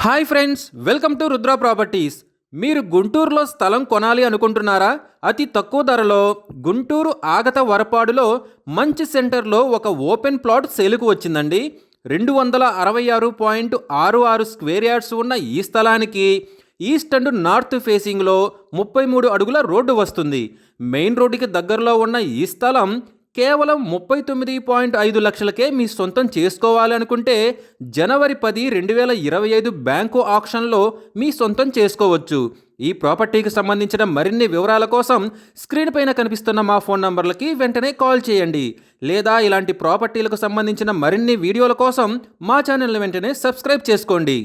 Hi friends, welcome to Rudra properties. మీరు గుంటూరులో స్థలం కొనాలి అనుకుంటున్నారా? అతి తక్కువ ధరలో గుంటూరు ఆగత వరపాడులో మంచి సెంటర్లో ఒక ఓపెన్ ప్లాట్ సేలుకు వచ్చిందండి. 266.66 స్క్వేర్ యార్డ్స్ ఉన్న ఈ స్థలానికి ఈస్ట్ అండ్ నార్త్ ఫేసింగ్లో 33 అడుగుల రోడ్డు వస్తుంది. మెయిన్ రోడ్డుకి దగ్గరలో ఉన్న ఈ స్థలం కేవలం 39.5 లక్షలకే మీ సొంతం చేసుకోవాలనుకుంటే జనవరి 10, 2025 బ్యాంకు ఆక్షన్లో మీ సొంతం చేసుకోవచ్చు. ఈ ప్రాపర్టీకి సంబంధించిన మరిన్ని వివరాల కోసం స్క్రీన్ పైన కనిపిస్తున్న మా ఫోన్ నంబర్లకి వెంటనే కాల్ చేయండి. లేదా ఇలాంటి ప్రాపర్టీలకు సంబంధించిన మరిన్ని వీడియోల కోసం మా ఛానల్ని వెంటనే సబ్స్క్రైబ్ చేసుకోండి.